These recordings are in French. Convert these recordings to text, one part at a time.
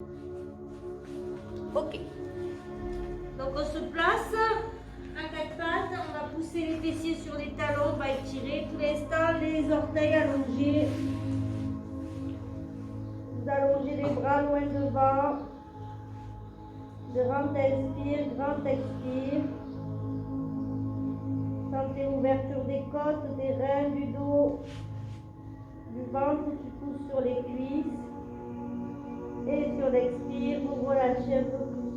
Ok. Donc on se place à quatre pattes, on va pousser les fessiers sur les talons, on va étirer pour l'instant les orteils allongés. Vous allongez les bras loin devant. Grand expire, grand expire. Sentez l'ouverture des côtes, des reins, du dos, du ventre qui pousse sur les cuisses. Et sur l'expire, vous relâchez un peu plus.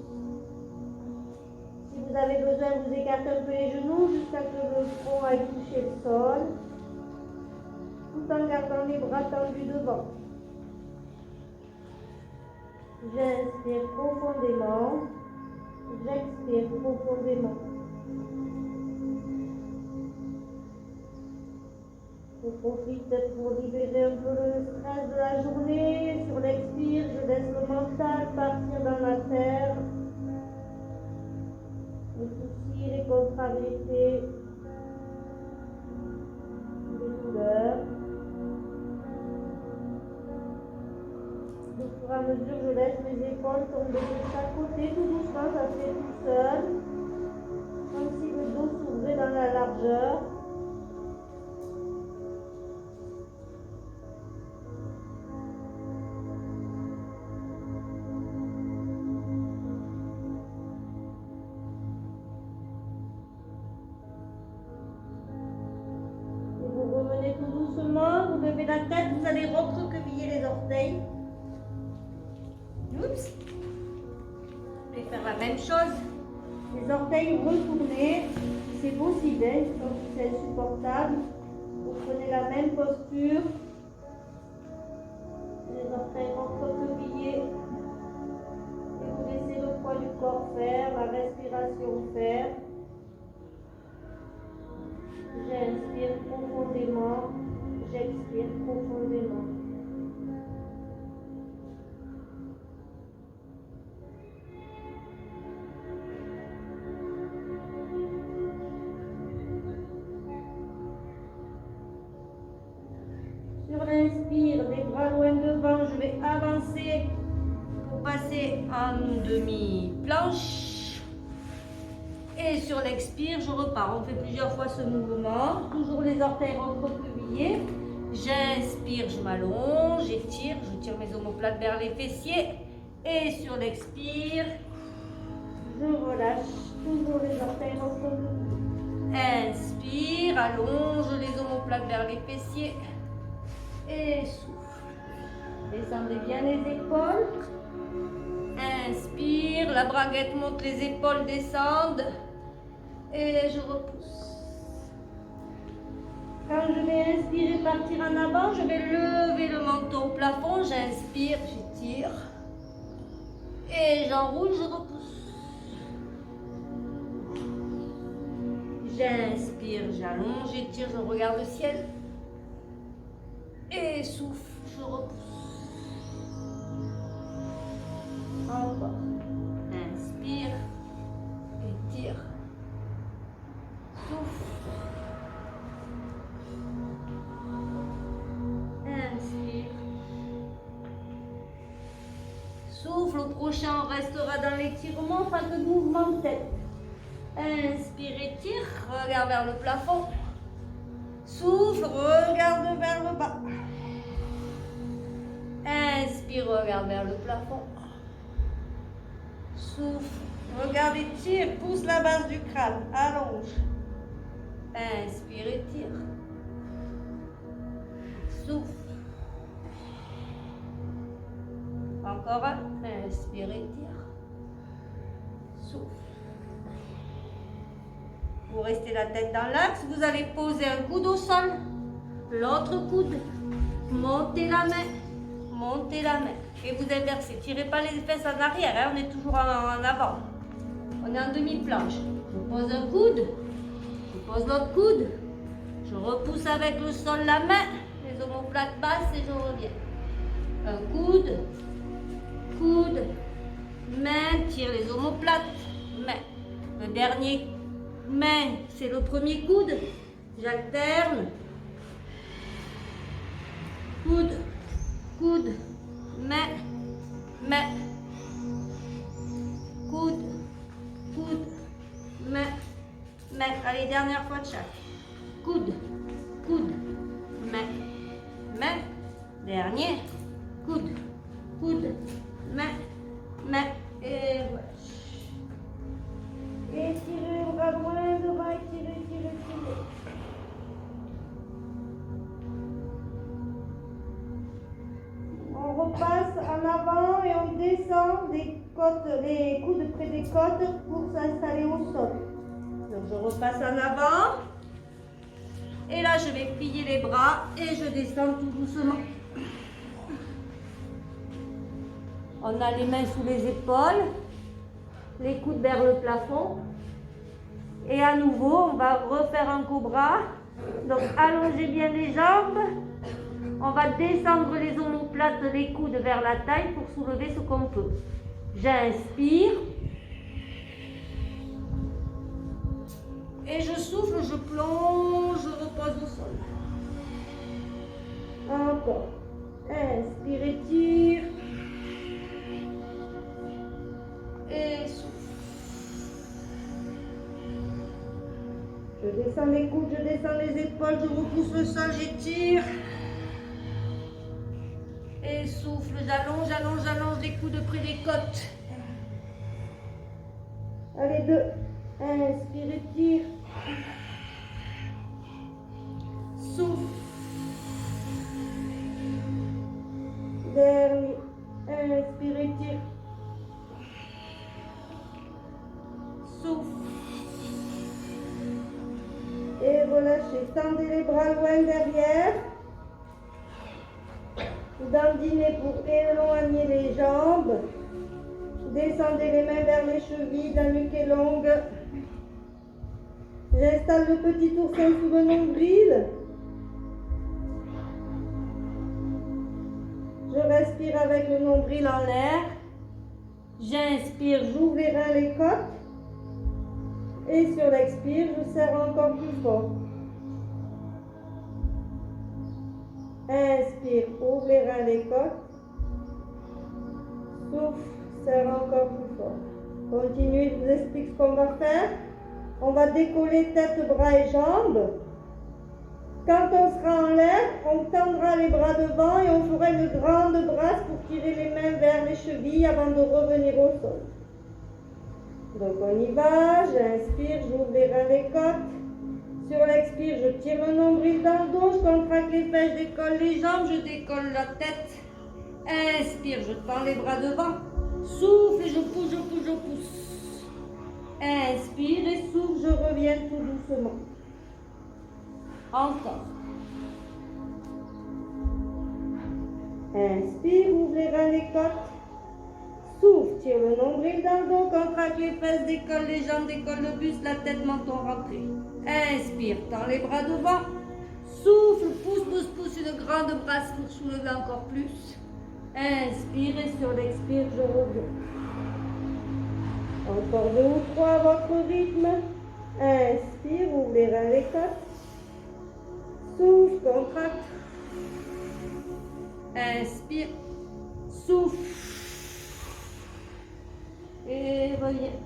Si vous avez besoin, vous écartez un peu les genoux jusqu'à ce que le front aille toucher le sol, tout en gardant les bras tendus devant. J'inspire profondément, j'expire profondément. Je profite pour libérer un peu le stress de la journée. Sur l'expire, je laisse le mental partir dans la terre. Les soucis, les contrariétés, les douleurs. Au fur et à mesure, je laisse mes épaules tomber de chaque côté, tout doucement, ça se fait tout seul. Comme si le dos s'ouvrait dans la largeur. Vous levez la tête, vous allez recroqueviller les orteils. Oups. Je vais faire la même chose. Les orteils retournés, c'est possible, hein, sauf que c'est insupportable. Vous prenez la même posture. Les orteils recroquevillés. Et vous laissez le poids du corps faire, la respiration faire. J'inspire profondément. J'expire profondément. Sur l'inspire, les bras loin devant, je vais avancer pour passer en demi-planche. Et sur l'expire, je repars. On fait plusieurs fois ce mouvement. Toujours les orteils recroquevillés. J'inspire, je m'allonge, j'étire, je tire mes omoplates vers les fessiers. Et sur l'expire, je relâche toujours les orteils recroquevillés. Inspire, allonge les omoplates vers les fessiers. Et souffle. Descendez bien les épaules. Inspire, la braguette monte, les épaules descendent. Et je repousse. Quand je vais inspirer, partir en avant, je vais lever le menton au plafond. J'inspire, j'étire. Et j'enroule, je repousse. J'inspire, j'allonge, j'étire, je regarde le ciel. Et souffle, je repousse. Encore. Inspire, étire. Souffle. Inspire. Souffle, au prochain, on restera dans l'étirement, pas de mouvement de tête. Inspire, étire, regarde vers le plafond. Souffle, regarde vers le bas. Inspire, regarde vers le plafond. Souffle, regarde, étire, pousse la base du crâne, allonge. Inspire, étire. Souffle. Encore un. Inspire, étire. Souffle. Vous restez la tête dans l'axe. Vous allez poser un coude au sol. L'autre coude. Montez la main. Montez la main. Et vous inversez. Tirez pas les fesses en arrière. Hein. On est toujours en avant. On est en demi-planche. Je pose un coude. Je pose l'autre coude. Je repousse avec le sol la main. Les omoplates basses et je reviens. Un coude. Coude. Main. Tire les omoplates. Main. Le dernier main, c'est le premier coude. J'alterne. Coude. Coude. Main. Main. Allez, dernière fois de chaque. Coude, coude, main, main. Dernier. Coude, coude, main, main. Et voilà. Étirez le bras loin devant, étirez, étirez, étirez. On repasse en avant et on descend des côtes, les coudes près des côtes pour s'installer au sol. Donc je repasse en avant. Et là, je vais plier les bras et je descends tout doucement. On a les mains sous les épaules, les coudes vers le plafond. Et à nouveau, on va refaire un cobra. Donc allongez bien les jambes. On va descendre les omoplates des coudes vers la taille pour soulever ce qu'on peut. J'inspire. Et je souffle, je plonge, je repose au sol. Encore. Inspire, étire. Et souffle. Je descends les coudes, je descends les épaules, je repousse le sol, j'étire. Et souffle, j'allonge, j'allonge, j'allonge les coudes près des côtes. Allez, 2. Inspire, étire. Souffle. Dernier. Inspire, étire. Souffle. Et relâchez. Tendez les bras loin derrière. Dandinez pour éloigner les jambes. Descendez les mains vers les chevilles, la nuque est longue. J'installe le petit oursin sous le nombril. Je respire avec le nombril en l'air. J'inspire, j'ouvre les reins, les côtes. Et sur l'expire, je serre encore plus fort. Inspire, ouvre les reins, les côtes. Souffle, serre encore plus fort. Continuez, je vous explique ce qu'on va faire. On va décoller tête, bras et jambes. Quand on sera en l'air, on tendra les bras devant et on fera une grande brasse pour tirer les mains vers les chevilles avant de revenir au sol. Donc on y va, j'inspire, j'ouvre les reins, les côtes. Sur l'expire, je tire le nombril dans le dos, je contracte les fesses, je décolle les jambes, je décolle la tête. Inspire, je tends les bras devant. Souffle et je pousse, je pousse, je pousse. Inspire et souffle, je reviens tout doucement. Encore. Inspire, ouvre les reins, les côtes. Souffle, tire le nombril dans le dos, contracte les fesses, décolle les jambes, décolle le buste, la tête, menton rentré. Inspire, tends les bras devant. Souffle, pousse, pousse, pousse, une grande brasse pour soulever encore plus. Inspire et sur l'expire, je reviens. Encore 2 ou 3 à votre rythme. Inspire, ouvre les reins, les côtes. Souffle, contracte. Inspire, souffle. Et reviens.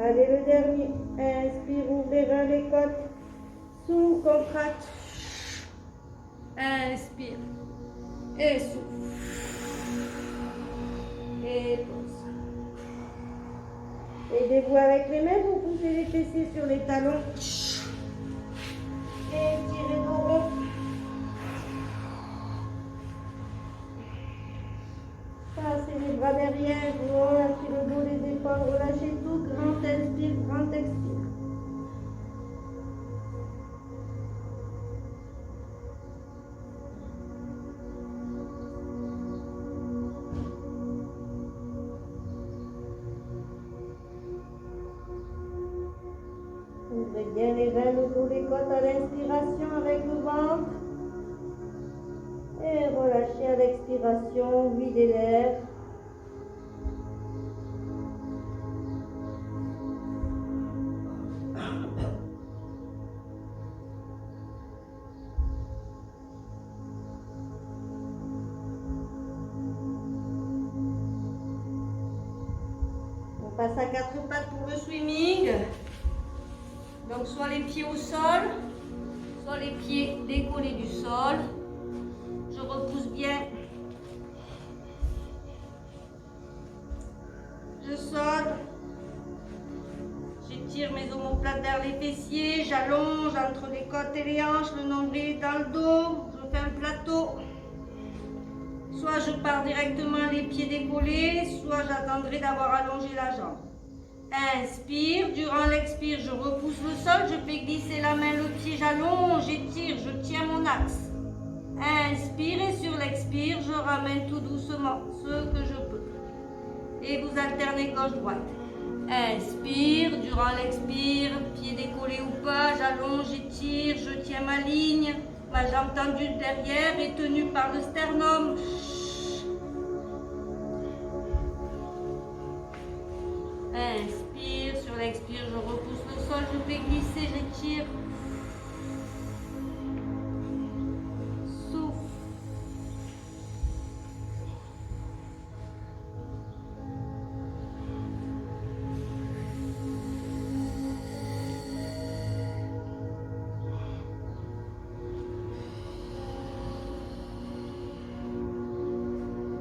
Allez, le dernier. Inspire, ouvre les reins, les côtes. Souffle, contracte. Inspire. Et souffle. Et pose. Aidez-vous avec les mains pour pousser les fessiers sur les talons. Et tirez vos ronds. Passez les bras derrière, relâchez le dos, les épaules, relâchez tout. Grand inspire, grand expire. Ouvrez bien les reins, le dos, les côtes à l'inspiration avec le ventre. Et relâchez à l'expiration, videz l'air. On passe à 4 pattes pour le swimming. Donc soit les pieds au sol, soit les pieds décollés du sol. Je repousse bien. Je saute. J'étire mes omoplates vers les fessiers. J'allonge entre les côtes et les hanches. Le nombril est dans le dos. Je fais un plateau. Soit je pars directement les pieds décollés, soit j'attendrai d'avoir allongé la jambe. Inspire, durant l'expire, je repousse le sol, je fais glisser la main, le pied, j'allonge, j'étire, je tiens mon axe. Inspire et sur l'expire, je ramène tout doucement ce que je peux. Et vous alternez gauche-droite. Inspire, durant l'expire, pied décollé ou pas, j'allonge, j'étire, je tiens ma ligne. Ma jambe tendue derrière et tenue par le sternum. Inspire, sur l'expire, je repousse le sol, je fais glisser, j'étire. Souffle.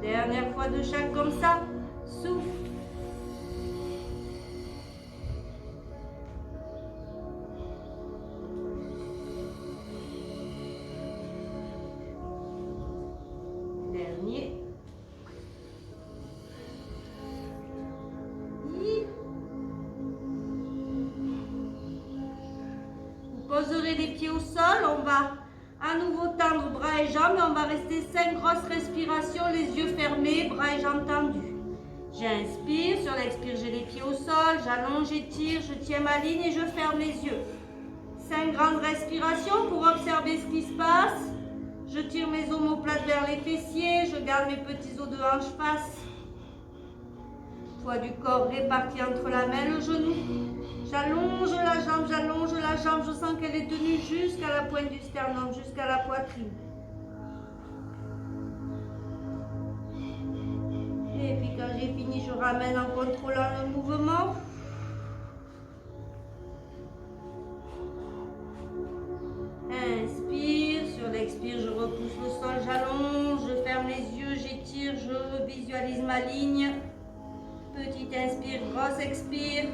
Dernière fois de chaque comme ça. Souffle. Dernier. Vous poserez les pieds au sol. On va à nouveau tendre bras et jambes. Et on va rester 5 grosses respirations, les yeux fermés, bras et jambes tendus. J'inspire, sur l'expire, j'ai les pieds au sol, j'allonge, j'étire, je tiens ma ligne et je ferme les yeux. 5 grandes respirations pour observer ce qui se passe. Je tire mes omoplates vers les fessiers, je garde mes petits os de hanche face. Poids du corps réparti entre la main et le genou. J'allonge la jambe, je sens qu'elle est tenue jusqu'à la pointe du sternum, jusqu'à la poitrine. Et puis quand j'ai fini, je ramène en contrôlant le mouvement. Inspire, sur l'expire, je repousse le sol, j'allonge, je ferme les yeux, j'étire, je visualise ma ligne. Petite inspire, grosse expire.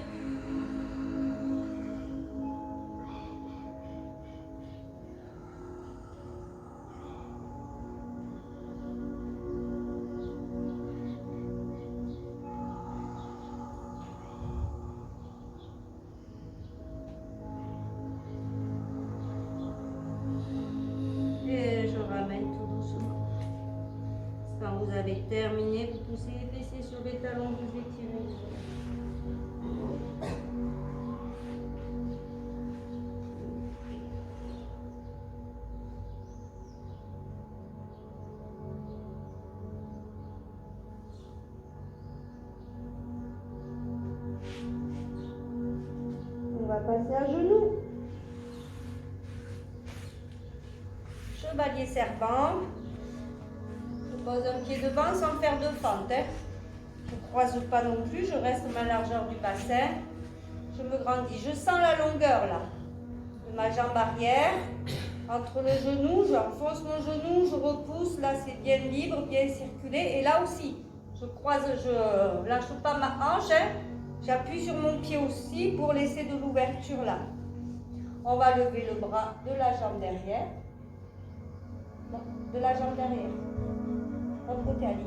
Quand vous avez terminé, vous poussez les fessiers sur les talons, vous étirez. On va passer à genoux. Chevalier serpent. Je pose un pied devant sans faire de fente. Je ne croise pas non plus, je reste à ma largeur du bassin. Je me grandis. Je sens la longueur là de ma jambe arrière. Entre le genou, j'enfonce mon genou, je repousse. Là, c'est bien libre, bien circulé. Et là aussi, je croise, je lâche pas ma hanche. J'appuie sur mon pied aussi pour laisser de l'ouverture là. On va lever le bras de la jambe derrière. Non, de la jambe derrière. L'autre côté à l'île.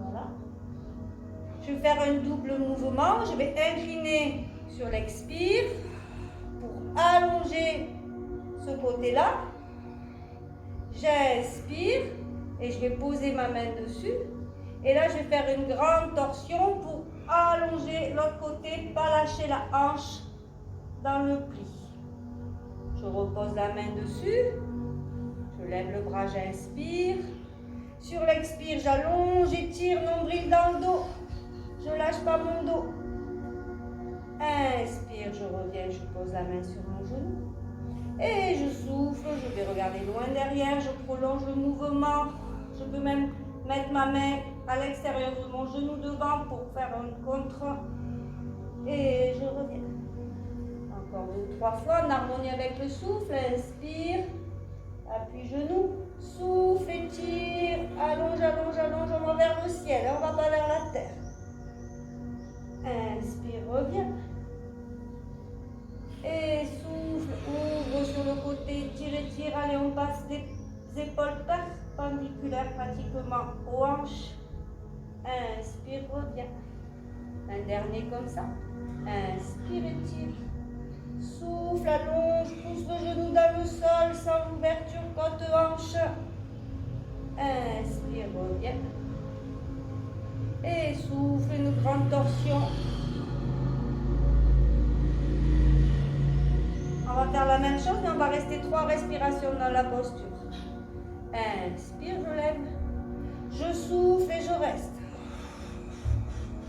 Voilà. Je vais faire un double mouvement. Je vais incliner sur l'expire pour allonger ce côté-là. J'inspire et je vais poser ma main dessus. Et là, je vais faire une grande torsion pour allonger l'autre côté, pas lâcher la hanche dans le pli. Je repose la main dessus. Je lève le bras, j'inspire. Sur l'expire, j'allonge, j'étire, nombril dans le dos. Je lâche pas mon dos. Inspire, je reviens, je pose la main sur mon genou. Et je souffle, je vais regarder loin derrière, je prolonge le mouvement. Je peux même mettre ma main à l'extérieur de mon genou devant pour faire un contre. Et je reviens. Encore 2 ou 3 fois en harmonie avec le souffle. Inspire. Appuie genou. Souffle, étire. Allonge, allonge, allonge. On va vers le ciel. On va pas vers la terre. Inspire, reviens. Et souffle, ouvre sur le côté, tire, étire. Allez, on passe des épaules perpendiculaires pratiquement aux hanches. Inspire, reviens. Un dernier comme ça. Inspire, étire. Souffle, allonge, pousse le genou dans le sol sans ouverture côte-hanche. Inspire, reviens. Et souffle, une grande torsion. On va faire la même chose, mais on va rester 3 respirations dans la posture. Inspire, je lève. Je souffle et je reste.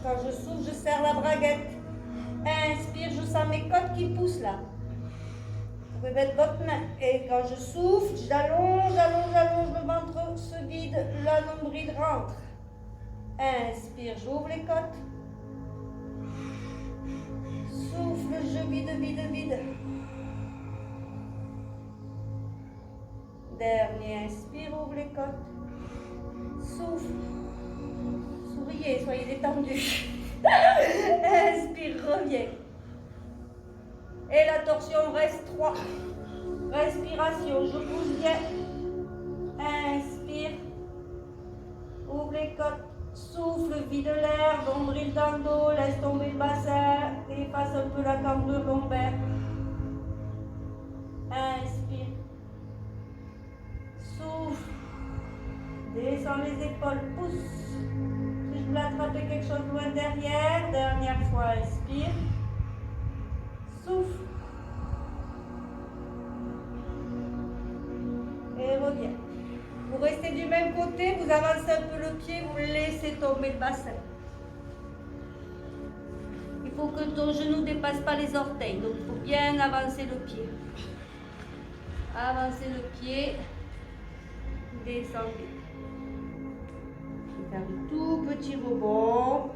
Quand je souffle, je serre la braguette. Inspire, je sens mes côtes qui poussent là. Vous pouvez mettre votre main. Et quand je souffle, j'allonge, allonge, allonge, le ventre se vide, la nombril rentre. Inspire, j'ouvre les côtes. Souffle, je vide, vide, vide. Dernier, inspire, ouvre les côtes. Souffle. Souriez, soyez détendus. Inspire, reviens. Et la torsion reste 3. Respiration, je bouge bien. Inspire. Ouvre les côtes. Souffle, vide l'air, nombril dans le dos, laisse tomber le bassin, efface un peu la cambrure lombaire. Inspire. Souffle. Descends les épaules, pousse. Si je voulais attraper quelque chose loin derrière, dernière fois, inspire. Souffle. Et reviens. Vous restez du même côté, vous avancez un peu le pied, vous laissez tomber le bassin. Il faut que ton genou ne dépasse pas les orteils, donc il faut bien avancer le pied. Avancez le pied, descendez. Je vais faire de tout petits rebonds.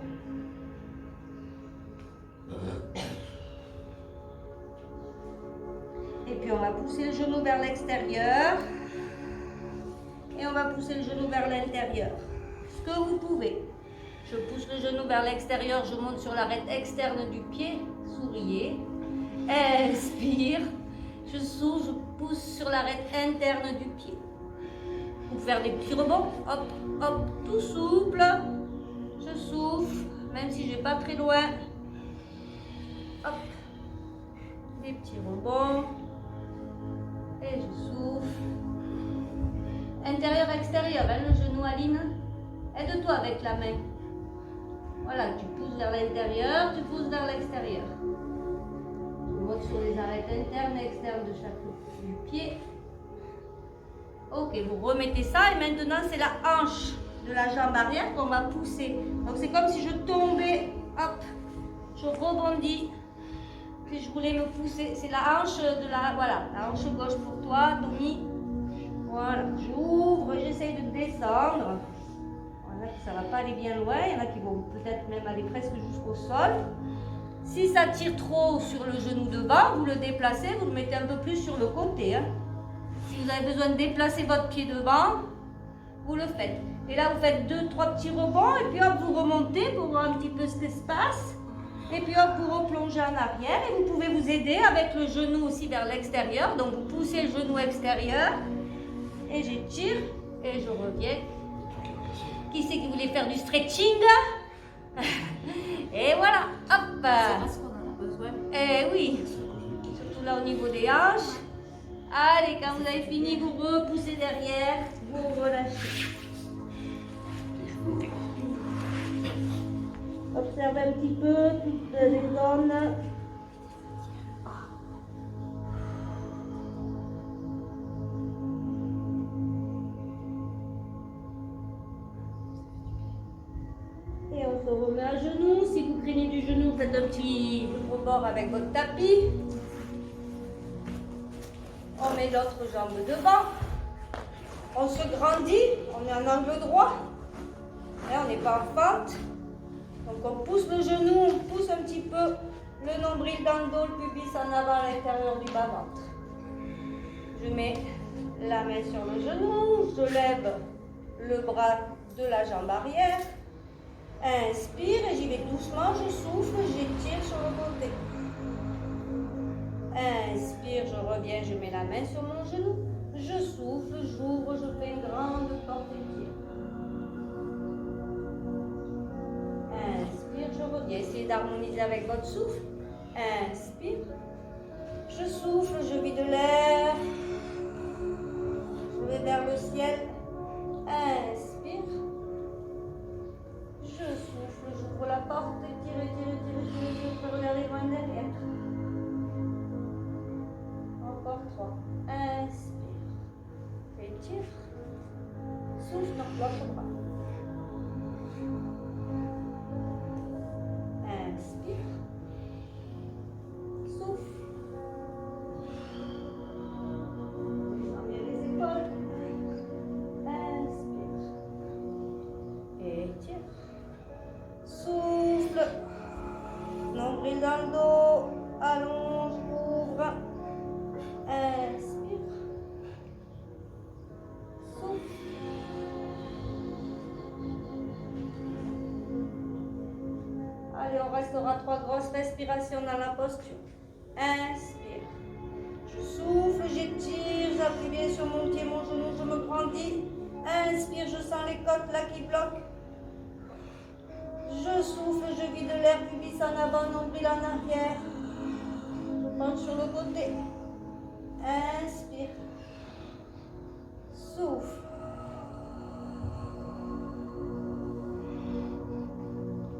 Et puis on va pousser le genou vers l'extérieur. Et on va pousser le genou vers l'intérieur. Ce que vous pouvez. Je pousse le genou vers l'extérieur, je monte sur l'arête externe du pied. Souriez. Inspire. Je souffle, je pousse sur l'arête interne du pied. Pour faire des petits rebonds. Hop, hop, tout souple. Je souffle, même si je vais pas très loin. Hop. Des petits rebonds. Et je souffle. Intérieur, extérieur, hein, le genou Aline. Aide-toi avec la main. Voilà, tu pousses vers l'intérieur, tu pousses vers l'extérieur. Tu montes sur les arêtes internes et externes de chaque du pied. Ok, vous remettez ça et maintenant c'est la hanche de la jambe arrière qu'on va pousser. Donc c'est comme si je tombais, hop, je rebondis. Si je voulais me pousser, c'est la hanche de la, voilà, la hanche gauche pour toi, Domi. Voilà, j'ouvre, j'essaye de descendre. Voilà, ça ne va pas aller bien loin. Il y en a qui vont peut-être même aller presque jusqu'au sol. Si ça tire trop sur le genou devant, vous le déplacez, vous le mettez un peu plus sur le côté. Hein. Si vous avez besoin de déplacer votre pied devant, vous le faites. Et là, vous faites 2-3 petits rebonds et puis hop, vous remontez pour voir un petit peu cet espace. Et puis hop, vous replongez en arrière et vous pouvez vous aider avec le genou aussi vers l'extérieur. Donc, vous poussez le genou extérieur. Et j'étire et je reviens. Qui c'est qui voulait faire du stretching? Et voilà, hop. C'est parce qu'on en a besoin. Eh oui, surtout là au niveau des hanches. Allez, quand vous avez fini, vous repoussez derrière, vous relâchez. Observez un petit peu toutes les zones. Et on se remet à genoux. Si vous craignez du genou, faites un petit rebord avec votre tapis. On met l'autre jambe devant. On se grandit. On est en angle droit. Et on n'est pas en fente. Donc on pousse le genou, on pousse un petit peu le nombril dans le dos, le pubis en avant à l'intérieur du bas-ventre. Je mets la main sur le genou, je lève le bras de la jambe arrière. Inspire et j'y vais doucement, je souffle, j'étire sur le côté. Inspire, je reviens, je mets la main sur mon genou. Je souffle, j'ouvre, je fais une grande porte étire. Inspire, je reviens. Essayez d'harmoniser avec votre souffle. Inspire. Je souffle, je vide l'air. Je vais vers le ciel. Inspire. Je souffle, j'ouvre la porte, étire, étire, étire, étire, étire, je regarde loin derrière. Encore 3. Inspire. Étire. Souffle, non, l'autre bras. Inspire. Souffle. Descends bien les épaules. Inspire. Étire. Souffle. Nombril dans le dos. Allonge, ouvre. Inspire. Souffle. Allez, on restera 3 grosses respirations dans la posture. Inspire. Je souffle, j'étire, j'appuie bien sur mon pied, mon genou, je me grandis. Inspire, je sens les côtes là qui bloquent. Je souffle, je vide l'air, pubis en avant, nombril en arrière. Je penche sur le côté. Inspire. Souffle.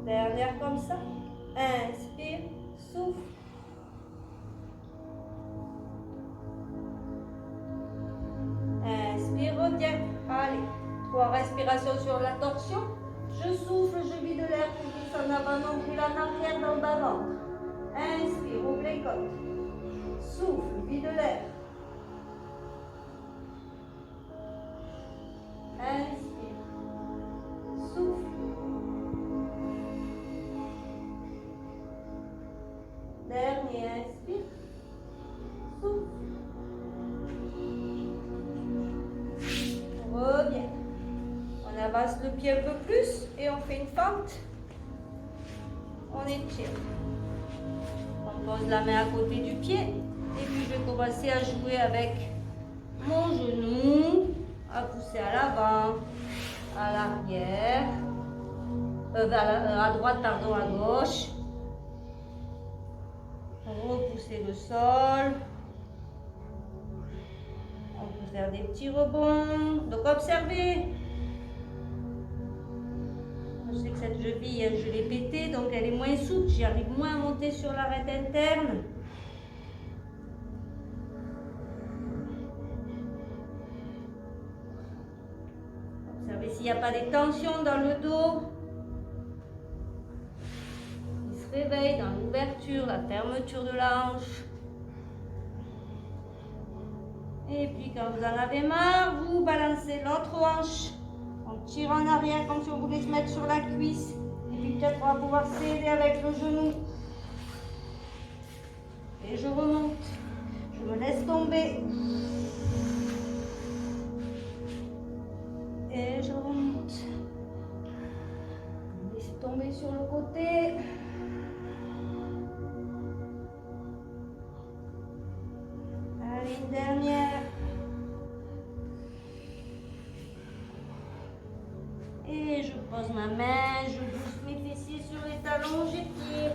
Dernière comme ça. Inspire. Souffle. Inspire, reviens. Allez. 3 respirations sur la torsion. Je souffle, je vide l'air, pubis en avant, nombril en arrière dans le bas-ventre. Inspire, ouvre les côtes. Souffle, vide l'air. Inspire. Souffle. Dernier, inspire. Souffle. Reviens. On avance le pied un peu plus et on fait une fente. On étire. On pose la main à côté du pied. Et puis je vais commencer à jouer avec mon genou, à pousser à l'avant, à l'arrière, à droite, pardon, à gauche. Repousser le sol. On peut faire des petits rebonds. Donc observez. Je sais que cette cheville, je l'ai pétée, donc elle est moins souple. J'y arrive moins à monter sur l'arête interne. Observez s'il n'y a pas des tensions dans le dos. Il se réveille dans l'ouverture, la fermeture de la hanche. Et puis quand vous en avez marre, vous balancez l'autre hanche. On tire en arrière comme si on voulait se mettre sur la cuisse. Et puis peut-être on va pouvoir s'aider avec le genou. Et je remonte. Je me laisse tomber. Et je remonte. Laisse tomber sur le côté. Allez, une dernière. Et je pose ma main, je pousse mes fessiers sur les talons, j'étire.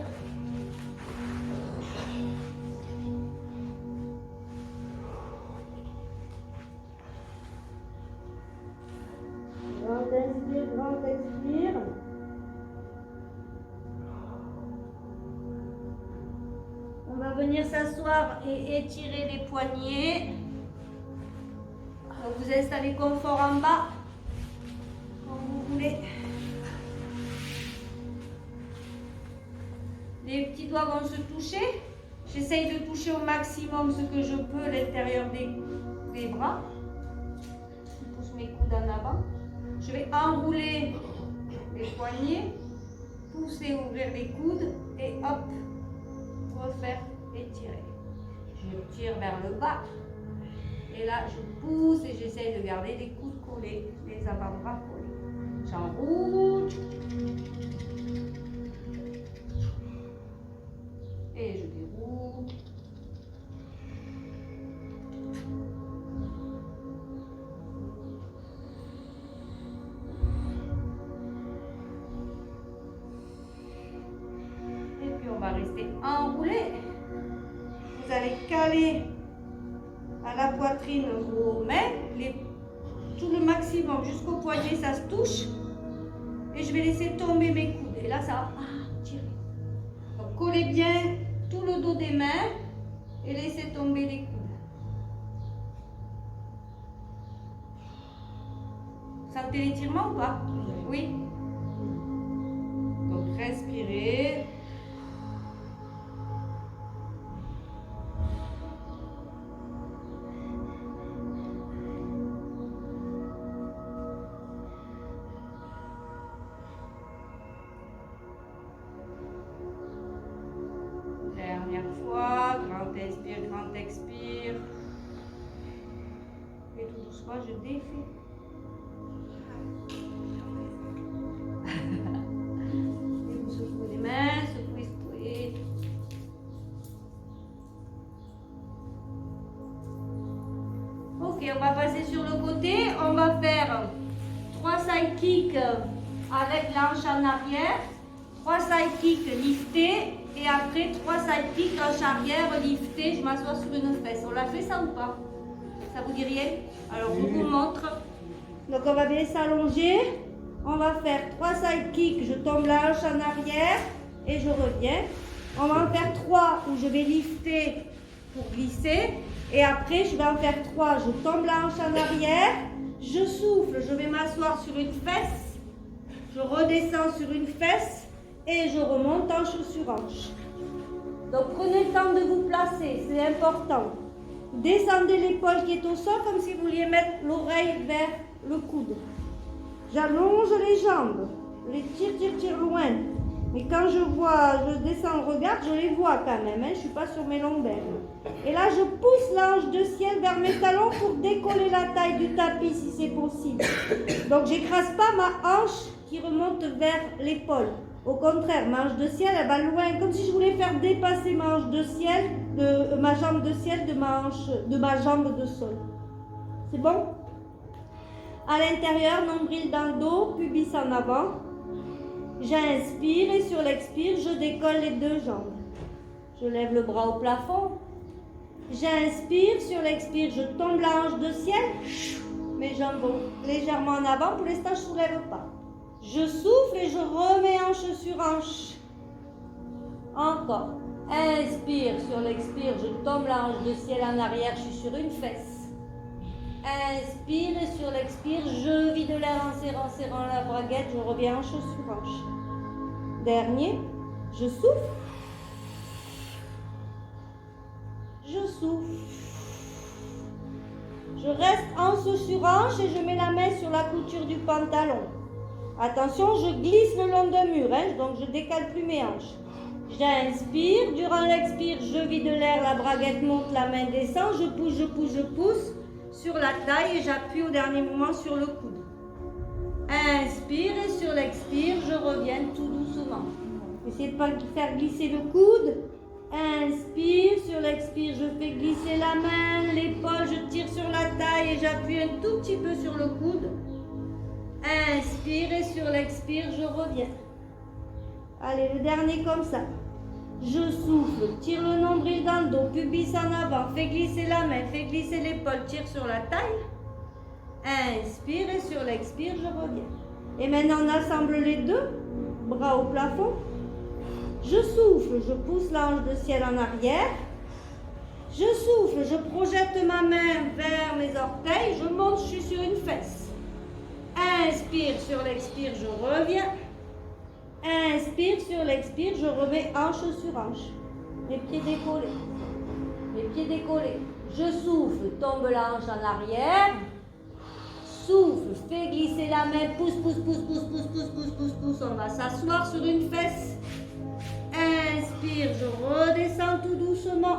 Grand inspire, grand expire. On va venir s'asseoir et étirer les poignets. Donc vous installez confort en bas. Les petits doigts vont se toucher. J'essaye de toucher au maximum ce que je peux l'intérieur des bras. Je pousse mes coudes en avant. Je vais enrouler les poignets. pousser, ouvrir les coudes et hop, refaire étirer. Je tire vers le bas et là je pousse et j'essaye de garder les coudes collés, les avant-bras collés. J'enroule et je déroule. Rester enroulé. Vous allez caler à la poitrine vos mains, tout le maximum jusqu'au poignet, ça se touche. Et je vais laisser tomber mes coudes. Et là, ça va tirer. Donc, collez bien tout le dos des mains et laissez tomber les coudes. Sentez l'étirement ou pas? Oui. Donc, respirez. Dernière fois, grand inspire, grand expire. Et tout doucement, je défais. Et vous secouez les mains, secouez, secouez. Ok, on va passer sur le côté. On va faire 3 side kicks avec l'hanche en arrière, 3 side kicks liftés. Et après 3 side kicks, hanche arrière, lifté, je m'assois sur une fesse. On l'a fait ça ou pas? Ça vous dit rien? Alors je vous montre. Donc on va bien s'allonger. On va faire 3 side kicks, je tombe la hanche en arrière et je reviens. On va en faire 3 où je vais lifter pour glisser. Et après je vais en faire 3, je tombe la hanche en arrière, je souffle, je vais m'asseoir sur une fesse. Je redescends sur une fesse. Et je remonte hanche sur hanche. Donc prenez le temps de vous placer, c'est important. Descendez l'épaule qui est au sol comme si vous vouliez mettre l'oreille vers le coude. J'allonge les jambes, je les tire loin. Mais quand je descends, regarde, je les vois quand même, hein, je ne suis pas sur mes lombaires. Et là, je pousse l'ange de ciel vers mes talons pour décoller la taille du tapis si c'est possible. Donc j'écrase pas ma hanche qui remonte vers l'épaule. Au contraire, ma hanche de ciel, elle va loin, comme si je voulais faire dépasser ma hanche de ciel, ma jambe de ciel de ma jambe de sol. C'est bon? À l'intérieur, nombril dans le dos, pubis en avant. J'inspire et sur l'expire, je décolle les 2 jambes. Je lève le bras au plafond. J'inspire, sur l'expire, je tombe la hanche de ciel. Mes jambes vont légèrement en avant. Pour l'instant, je ne soulève pas. Je souffle et je remets hanche sur hanche. Encore. Inspire, sur l'expire, je tombe la hanche de ciel en arrière, je suis sur une fesse. Inspire et sur l'expire, je vide l'air en serrant la braguette, je reviens hanche sur hanche. Dernier, je souffle. Je souffle. Je reste hanche sur hanche et je mets la main sur la couture du pantalon. Attention, je glisse le long d'un mur, hein, donc je décale plus mes hanches. J'inspire, durant l'expire, je vide l'air, la braguette monte, la main descend, je pousse sur la taille et j'appuie au dernier moment sur le coude. Inspire et sur l'expire, je reviens tout doucement. Essayez de ne pas faire glisser le coude. Inspire, sur l'expire, je fais glisser la main, l'épaule, je tire sur la taille et j'appuie un tout petit peu sur le coude. Inspire et sur l'expire, je reviens. Allez, le dernier comme ça. Je souffle, tire le nombril dans le dos, pubis en avant, fais glisser la main, fais glisser l'épaule, tire sur la taille. Inspire et sur l'expire, je reviens. Et maintenant, on assemble les 2, bras au plafond. Je souffle, je pousse la hanche de ciel en arrière. Je souffle, je projette ma main vers mes orteils, je monte, je suis sur une fesse. Inspire, sur l'expire, je reviens. Inspire, sur l'expire, je remets hanche sur hanche. Les pieds décollés. Les pieds décollés. Je souffle, tombe la hanche en arrière. Souffle, fais glisser la main, pousse, pousse, pousse, pousse, pousse, pousse, pousse, pousse, pousse. On va s'asseoir sur une fesse. Inspire, je redescends tout doucement.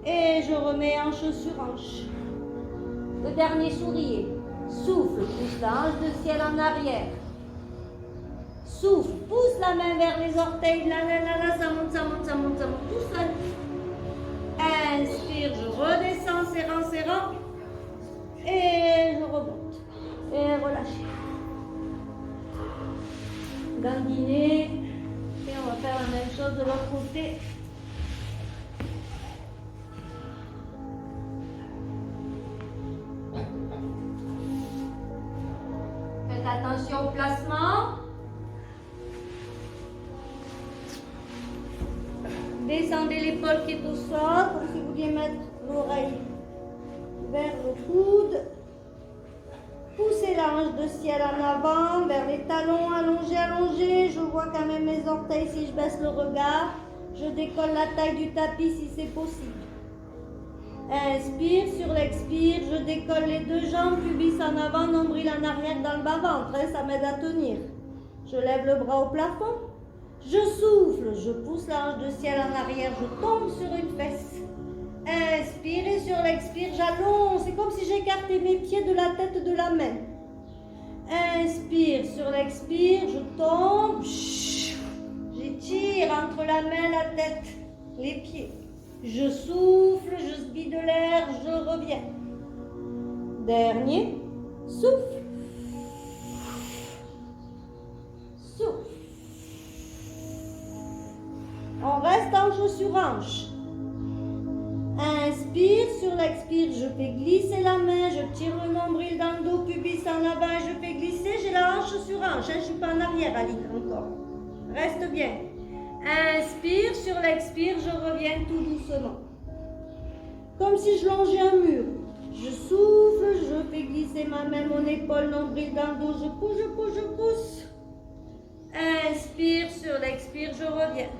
Et je remets hanche sur hanche. Le dernier sourire. Souffle, pousse la hanche de ciel en arrière. Souffle, pousse la main vers les orteils. Là, là, là, là, ça monte, ça monte, ça monte, ça monte tout seul. Inspire, je redescends, serrant, serrant. Et je remonte. Et relâchez. Dandiner. Et on va faire la même chose de l'autre côté. Faites attention au placement. Descendez l'épaule qui est au sol, comme si vous vouliez mettre l'oreille vers le coude. Poussez la hanche de ciel en avant, vers les talons, allongez, allongez. Je vois quand même mes orteils si je baisse le regard. Je décolle la taille du tapis si c'est possible. Inspire, sur l'expire, je décolle les deux jambes, pubis en avant, nombril en arrière dans le bas-ventre. Ça m'aide à tenir. Je lève le bras au plafond. Je souffle, je pousse la hanche de ciel en arrière, je tombe sur une fesse. Inspire et sur l'expire, j'allonge. C'est comme si j'écartais mes pieds de la tête de la main. Inspire, sur l'expire, je tombe. J'étire entre la main, la tête, les pieds. Je souffle, je vide l'air, je reviens. Dernier, souffle. Souffle. On reste hanche sur hanche. Inspire, sur l'expire, je fais glisser la main, je tire le nombril dans le dos, pubis en avant et je fais glisser, j'ai la hanche sur hanche, je ne suis pas en arrière, Aline, encore. Reste bien. Inspire, sur l'expire, je reviens tout doucement. Comme si je longeais un mur. Je souffle, je fais glisser ma main, mon épaule, nombril dans le dos, je pousse, je pousse, je pousse. Inspire, sur l'expire, je reviens.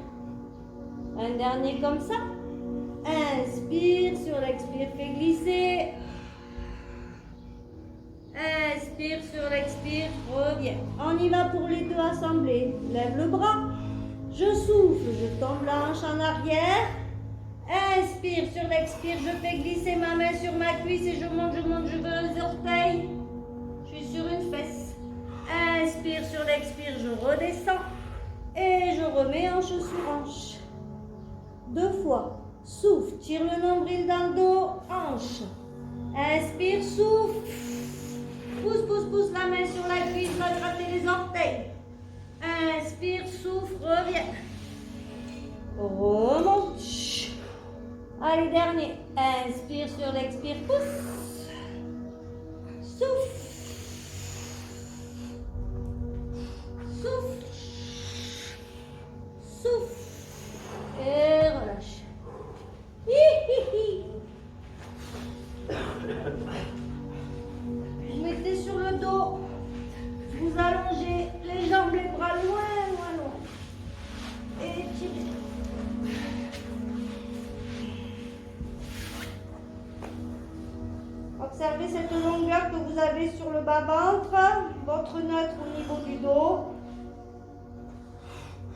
Un dernier comme ça. Inspire, sur l'expire, fais glisser. Inspire, sur l'expire, reviens. On y va pour les deux assemblés. Lève le bras. Je souffle, je tombe la hanche en arrière. Inspire, sur l'expire, je fais glisser ma main sur ma cuisse et je monte, je veux les orteils. Je suis sur une fesse. Inspire, sur l'expire, je redescends. Et je remets hanche sur hanche. 2 fois. Souffle, tire le nombril dans le dos, hanche. Inspire, souffle. Pousse, pousse, pousse la main sur la cuisse, va gratter les orteils. Inspire, souffle, reviens. Remonte. Allez, dernier. Inspire, sur l'expire, pousse. Souffle. Souffle. Souffle. Et relâche. Vous mettez sur le dos, vous allongez les jambes, les bras loin, loin, loin. Et étirez. Observez cette longueur que vous avez sur le bas-ventre, votre neutre au niveau du dos.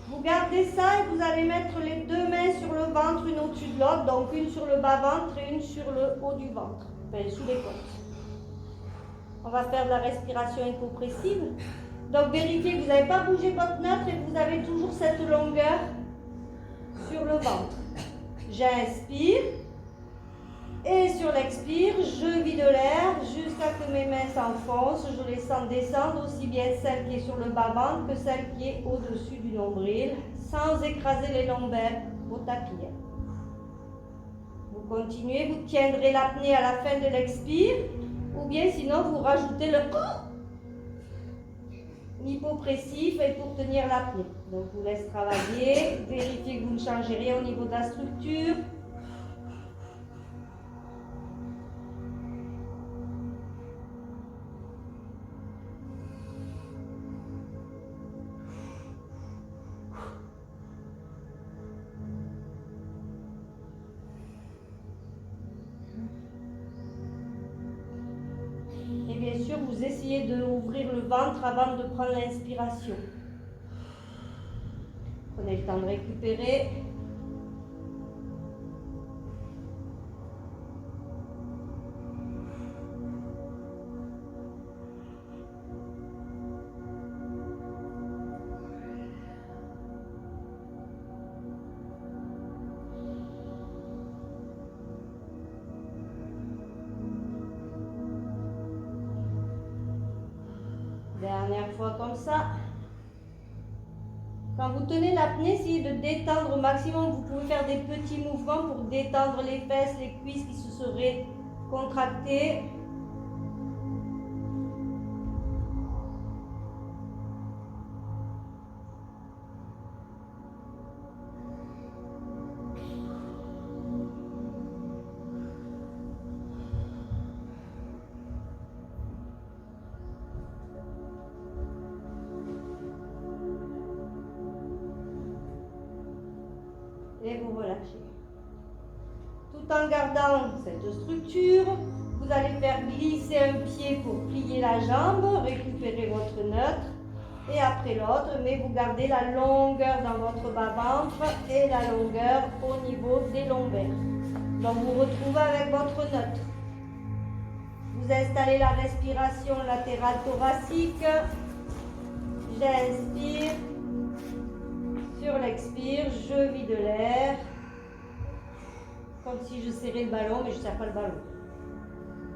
Vous gardez ça et vous allez mettre les deux mains sur le ventre, une au-dessus de l'autre, donc une sur le bas-ventre et une sur le haut du ventre, enfin, sous les côtes. On va faire de la respiration hypocpressive. Donc vérifiez que vous n'avez pas bougé votre neutre et que vous avez toujours cette longueur sur le ventre. J'inspire et sur l'expire, je vide l'air jusqu'à ce que mes mains s'enfoncent. Je les sens descendre, aussi bien celle qui est sur le bas-ventre que celle qui est au-dessus du nombril, sans écraser les lombaires au tapis. Vous continuez, vous tiendrez l'apnée à la fin de l'expire, ou bien sinon vous rajoutez le hypopressif et pour tenir l'apnée. Donc je vous laisse travailler, vérifiez que vous ne changez rien au niveau de la structure. vous essayez d'ouvrir le ventre avant de prendre l'inspiration. Prenez le temps de récupérer. Dernière fois comme ça. Quand vous tenez l'apnée, essayez de détendre au maximum. Vous pouvez faire des petits mouvements pour détendre les fesses, les cuisses qui se seraient contractées. Et vous relâchez. Tout en gardant cette structure, vous allez faire glisser un pied pour plier la jambe, récupérer votre neutre, et après l'autre, mais vous gardez la longueur dans votre bas-ventre et la longueur au niveau des lombaires. Donc vous retrouvez avec votre neutre. Vous installez la respiration latérale thoracique. J'inspire. Sur l'expire, je vide l'air, comme si je serrais le ballon, mais je ne serre pas le ballon.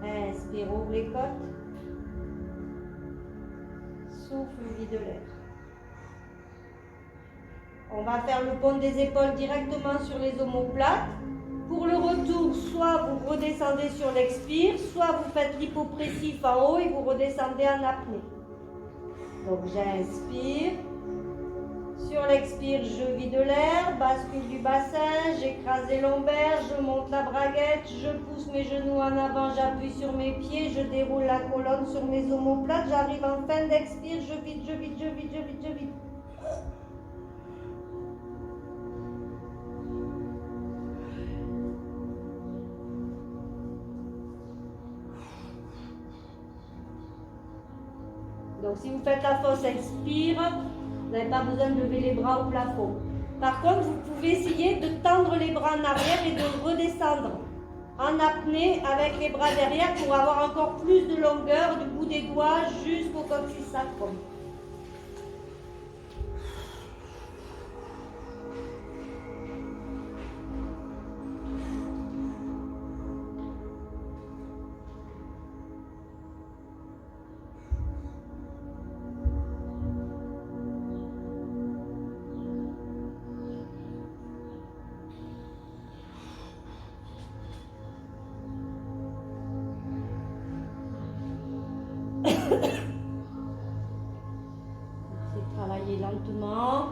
Inspire, ouvre les côtes. Souffle, vide l'air. On va faire le pont des épaules directement sur les omoplates. Pour le retour, soit vous redescendez sur l'expire, soit vous faites l'hypopressif en haut et vous redescendez en apnée. Donc j'inspire. Sur l'expire, je vide l'air, bascule du bassin, j'écrase les lombaires, je monte la braguette, je pousse mes genoux en avant, j'appuie sur mes pieds, je déroule la colonne sur mes omoplates, j'arrive en fin d'expire, je vide, je vide, je vide, je vide, je vide. Donc si vous faites la fausse expire, vous n'avez pas besoin de lever les bras au plafond. Par contre, vous pouvez essayer de tendre les bras en arrière et de redescendre en apnée avec les bras derrière pour avoir encore plus de longueur du bout des doigts jusqu'au coccyx sacrum. Travailler lentement.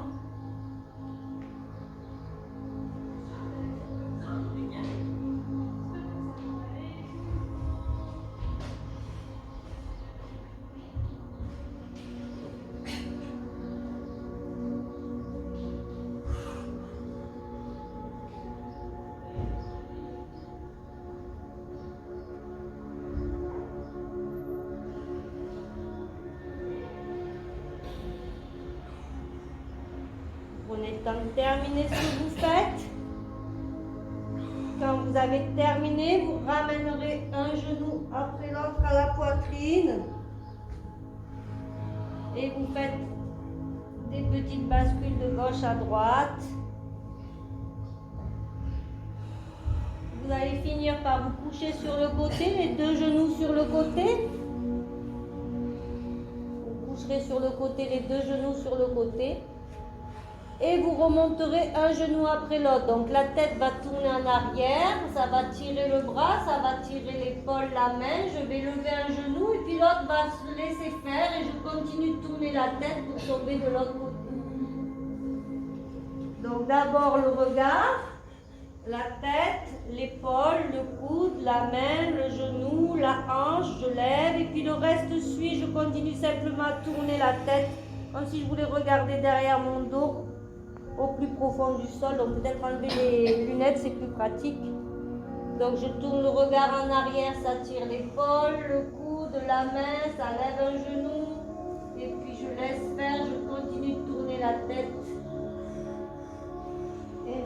Prenez le temps de terminer ce que vous faites. Quand vous avez terminé, vous ramènerez un genou après l'autre à la poitrine. Et vous faites des petites bascules de gauche à droite. Vous allez finir par vous coucher sur le côté, les deux genoux sur le côté. Vous coucherez sur le côté, les deux genoux sur le côté. Et vous remonterez un genou après l'autre. Donc la tête va tourner en arrière, ça va tirer le bras, ça va tirer l'épaule, la main. Je vais lever un genou et puis l'autre va se laisser faire et je continue de tourner la tête pour tomber de l'autre côté. Donc d'abord le regard, la tête, l'épaule, le coude, la main, le genou, la hanche, je lève et puis le reste suit. Je continue simplement à tourner la tête comme si je voulais regarder derrière mon dos. Au plus profond du sol, donc peut-être enlever les lunettes, c'est plus pratique. Donc je tourne le regard en arrière, ça tire l'épaule, le coude, de la main, ça lève un genou. Et puis je laisse faire, je continue de tourner la tête. Et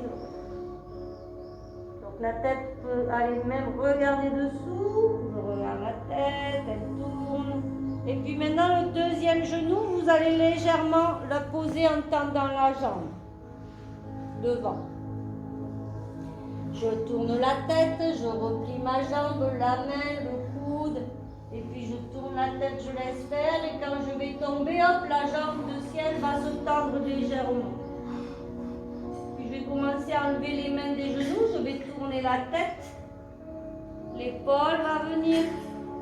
donc la tête peut aller même regarder dessous. Je regarde la tête, elle tourne. Et puis maintenant le deuxième genou, vous allez légèrement le poser en tendant la jambe devant. Je tourne la tête, je replie ma jambe, la main, le coude. Et puis je tourne la tête, je laisse faire. Et quand je vais tomber, hop, la jambe de ciel va se tendre légèrement. Puis je vais commencer à enlever les mains des genoux. Je vais tourner la tête. L'épaule va venir.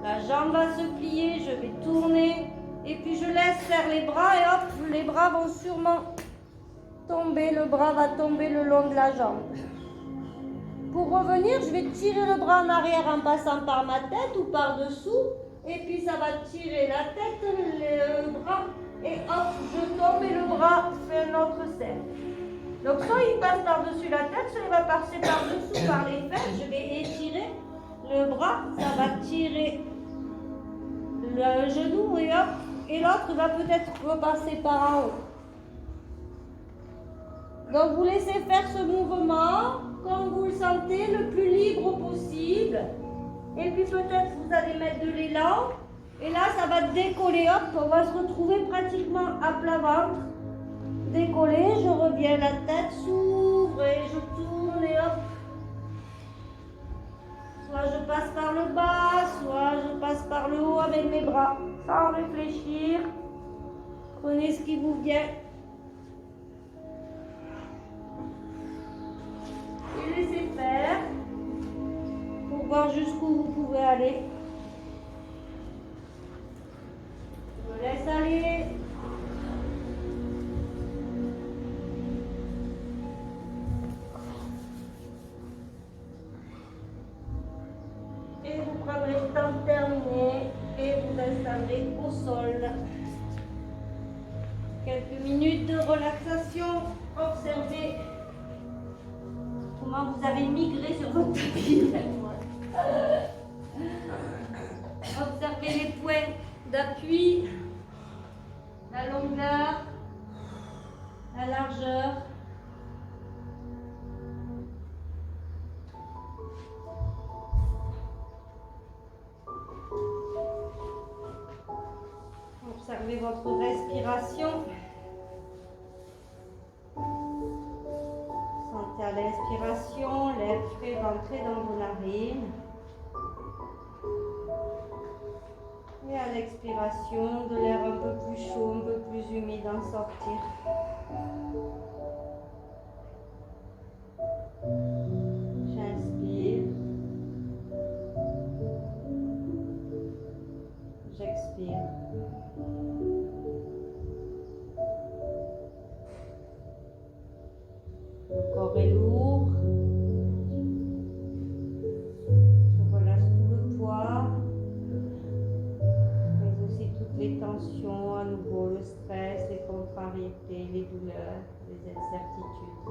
La jambe va se plier. Je vais tourner. Et puis je laisse faire les bras. Et hop, les bras vont sûrement tomber. Le bras va tomber le long de la jambe. Pour revenir, je vais tirer le bras en arrière en passant par ma tête ou par dessous. Et puis ça va tirer la tête, le bras. Et hop, je tombe et le bras fait un autre cercle. Donc soit il passe par-dessus la tête, soit il va passer par-dessous par les fesses. Je vais étirer le bras, ça va tirer le genou et hop. Et l'autre va peut-être repasser par en haut. Donc vous laissez faire ce mouvement comme vous le sentez, le plus libre possible. Et puis peut-être vous allez mettre de l'élan. Et là, ça va décoller. Hop, on va se retrouver pratiquement à plat ventre. Décoller, je reviens, la tête s'ouvre et je tourne et hop. Soit je passe par le bas, soit je passe par le haut avec mes bras. Sans réfléchir. Prenez ce qui vous vient. Et laissez faire pour voir jusqu'où vous pouvez aller. Je me laisse aller. Et vous prendrez le temps de terminer et vous installerez au sol. Quelques minutes de relaxation. Observez comment vous avez migré sur votre tapis. Observez les points d'appui, la longueur, la largeur. Observez votre respiration. Sentez à l'inspiration l'air frais rentrer dans vos narines. Et à l'expiration, de l'air un peu plus chaud, un peu plus humide en sortir. J'inspire. J'expire. Le corps est lourd. Je relâche tout le poids. Mais aussi toutes les tensions, à nouveau le stress, les contrariétés, les douleurs, les incertitudes.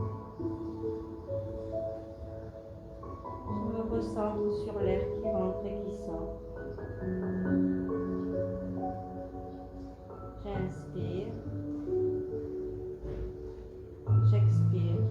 Je me recentre sur l'air qui rentre et qui sort. J'inspire. J'expire.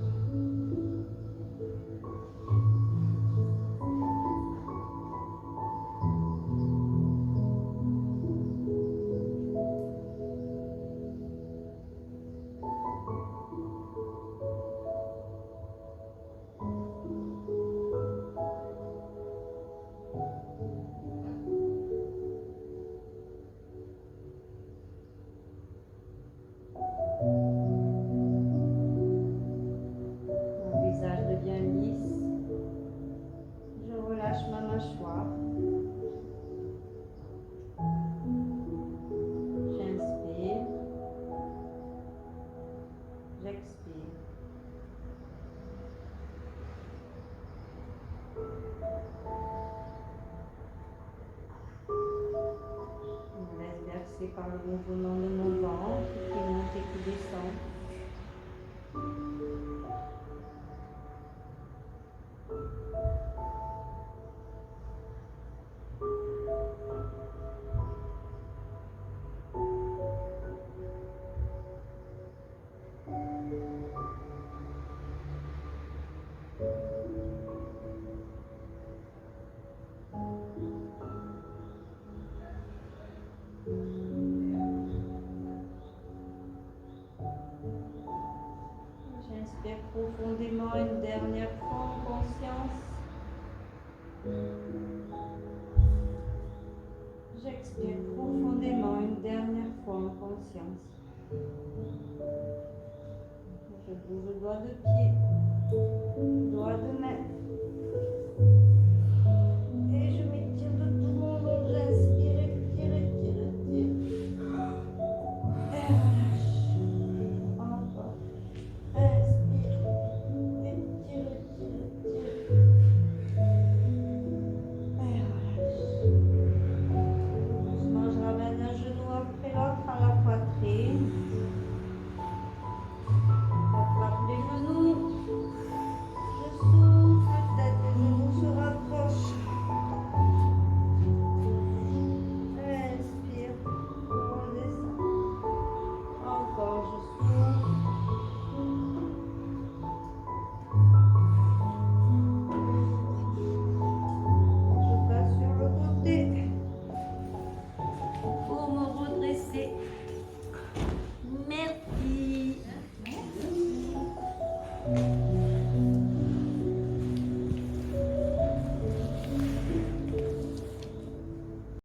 Par le mouvement de mon ventre qui monte et qui descend. J'expire profondément une dernière fois en conscience. J'expire profondément une dernière fois en conscience. Je bouge le doigt de pied.